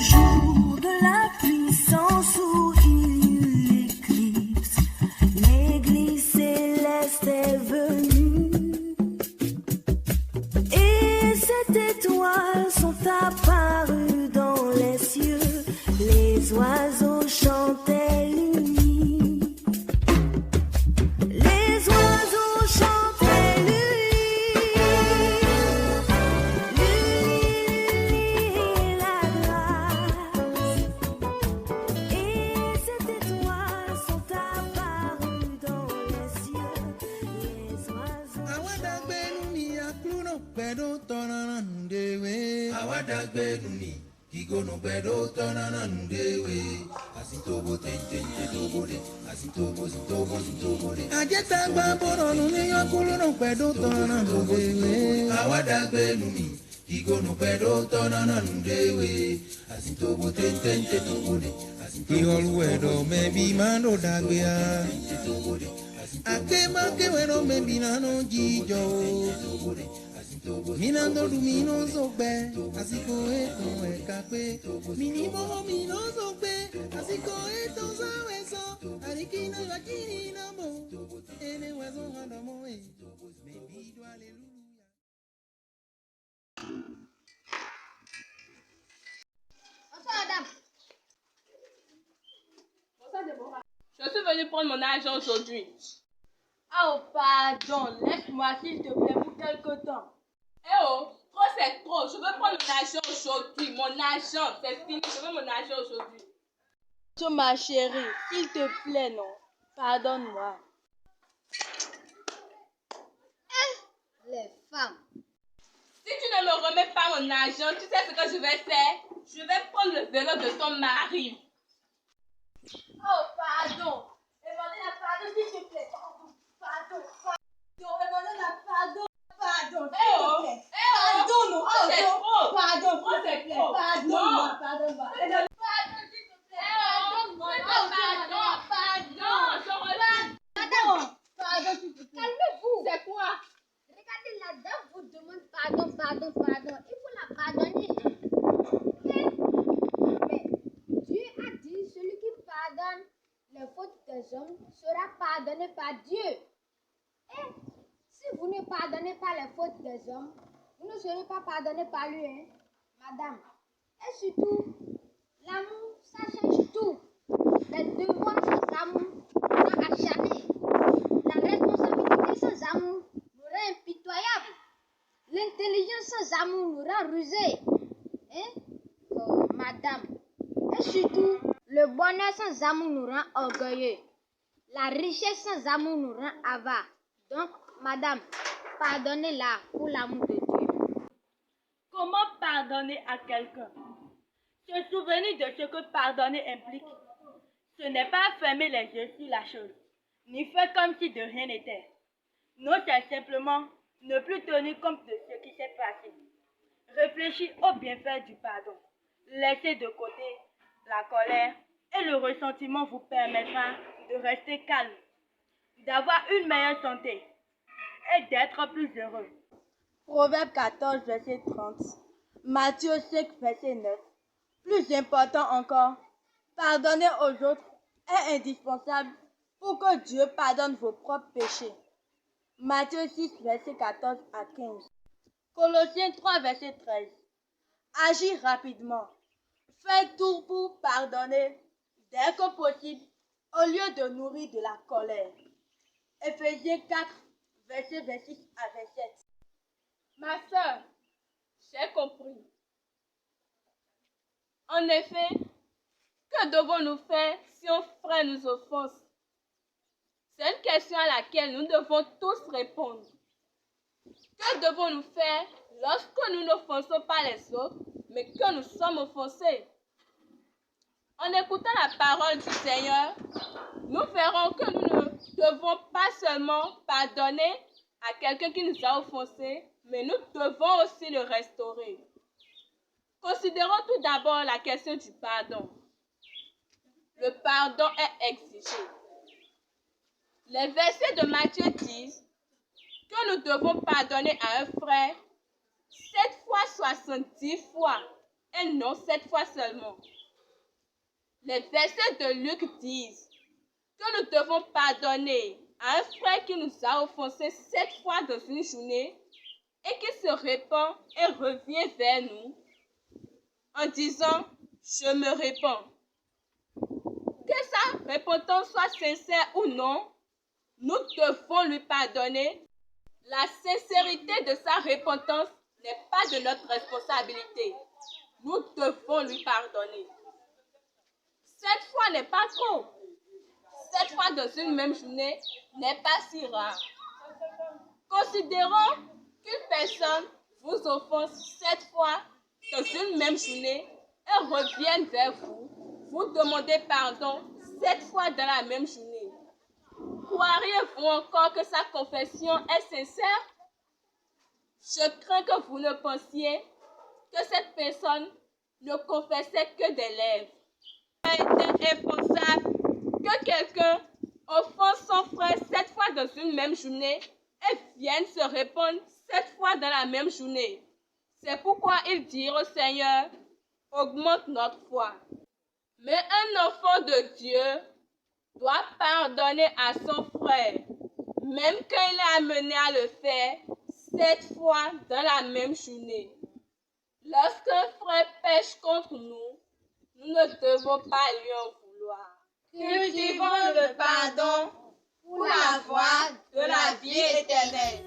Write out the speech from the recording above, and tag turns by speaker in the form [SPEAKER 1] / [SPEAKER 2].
[SPEAKER 1] jour de la puissance où il éclipse, l'église céleste est venue. Et ces étoiles sont apparues dans les cieux, les oiseaux chantaient l'unie. Les oiseaux chantaient l'unie, l'unie, la grâce. Et ces étoiles sont apparues dans les cieux, les oiseaux
[SPEAKER 2] Awadagbenuni akluno pedo tonana ndewe. Awadagbenuni kigono pedo tonana ndewe. Asitobo tente tobode, asitobo sitobo sitobode. Ajeta gbaboro nuni akluno pedo tonana ndewe. Awadagbenuni kigono pedo tonana ndewe. Asitobo tente tobode, Iholuedo mebi mando dagbea. Akema kewero mebi nano jijo. Minando lumino zogbe, asiko eto ekape. Minimo mino zogbe, asiko eto zaweso. Arikina wakini namo, ene wazo hadamo e. Mebi do hallelujah.
[SPEAKER 3] Je suis venue prendre mon argent aujourd'hui.
[SPEAKER 4] Oh, pardon, laisse-moi s'il te plaît pour quelque temps.
[SPEAKER 3] Eh oh, trop c'est trop. Je veux prendre mon argent aujourd'hui. Mon argent, c'est fini. Je veux mon argent aujourd'hui.
[SPEAKER 4] Ma chérie, s'il te plaît, non. Pardonne-moi.
[SPEAKER 5] Les femmes.
[SPEAKER 3] Si tu ne me remets pas mon argent, tu sais ce que je vais faire? Je vais prendre le vélo de ton mari.
[SPEAKER 4] Oh, pardon. Emmanuel, pardon, s'il te plaît. Pardon. Emmanuel, pardon. Pardon, s'il te plaît. Pardon, non.
[SPEAKER 3] C'est trop.
[SPEAKER 4] Pardon,
[SPEAKER 3] Trop,
[SPEAKER 4] s'il te
[SPEAKER 3] c'est
[SPEAKER 4] plaît.
[SPEAKER 3] trop.
[SPEAKER 4] Pardonne-moi, pardonne-moi.
[SPEAKER 3] Pardon, s'il te plaît. Pardonne-moi.
[SPEAKER 4] Pardon, s'il te plaît.
[SPEAKER 5] Calmez-vous.
[SPEAKER 4] C'est quoi?
[SPEAKER 5] Regardez, la dame vous demande pardon. Il faut la pardonner. Mais Dieu a dit, celui qui pardonne les fautes des hommes sera pardonné par Dieu. Et si vous ne pardonnez pas les fautes des hommes, vous ne serez pas pardonné par lui, hein, madame. Et surtout, l'amour, ça change tout. Les devoirs sans amour sont acharnés. La responsabilité sans amour nous rend impitoyables. L'intelligence sans amour nous rend rusés. Hein? Oh, madame. Et surtout, le bonheur sans amour nous rend orgueilleux. La richesse sans amour nous rend avares. Donc, madame, pardonnez-la pour l'amour de Dieu.
[SPEAKER 4] Comment pardonner à quelqu'un? Se souvenir de ce que pardonner implique. Ce n'est pas fermer les yeux sur la chose, ni faire comme si de rien n'était. Non, c'est simplement ne plus tenir compte de ce qui s'est passé. Réfléchir au bienfait du pardon. Laisser de côté la colère et le ressentiment vous permettra de rester calme, d'avoir une meilleure santé et d'être plus heureux. Proverbe 14, verset 30. Matthieu 5, verset 9. Plus important encore, pardonner aux autres est indispensable pour que Dieu pardonne vos propres péchés. Matthieu 6, verset 14 à 15. Colossiens 3, verset 13. Agis rapidement. Faites tout pour pardonner dès que possible au lieu de nourrir de la colère. Éphésiens 4, verset 26 à 27.
[SPEAKER 3] Ma soeur, j'ai compris. En effet, que devons-nous faire si un frère nous offense? C'est une question à laquelle nous devons tous répondre. Que devons-nous faire lorsque nous n'offensons pas les autres, mais que nous sommes offensés? En écoutant la parole du Seigneur, nous verrons que nous ne devons pas seulement pardonner à quelqu'un qui nous a offensés, mais nous devons aussi le restaurer. Considérons tout d'abord la question du pardon. Le pardon est exigé. Les versets de Matthieu disent que nous devons pardonner à un frère 7 fois 70 fois. et non 7 fois seulement. Les versets de Luc disent que nous devons pardonner à un frère qui nous a offensés 7 fois dans une journée et qui se répand et revient vers nous en disant « Je me répands ». Que sa repentance soit sincère ou non, nous devons lui pardonner. La sincérité de sa repentance n'est pas de notre responsabilité. Nous devons lui pardonner. 7 fois n'est pas trop. 7 fois dans une même journée n'est pas si rare. Considérons qu'une personne vous offense 7 fois dans une même journée et revienne vers vous, vous demandez pardon 7 fois dans la même journée. Croiriez-vous encore que sa confession est sincère? Je crains que vous ne pensiez que cette personne ne confessait que des lèvres. Il était impensable que quelqu'un offense son frère 7 fois dans une même journée et vienne se répandre 7 fois dans la même journée. C'est pourquoi il dit au Seigneur, augmente notre foi. Mais un enfant de Dieu doit pardonner à son frère, même quand il est amené à le faire 7 fois dans la même journée. Lorsqu'un frère pêche contre nous, nous ne devons pas lui en vouloir. Cultivons le pardon pour la voie de la vie éternelle.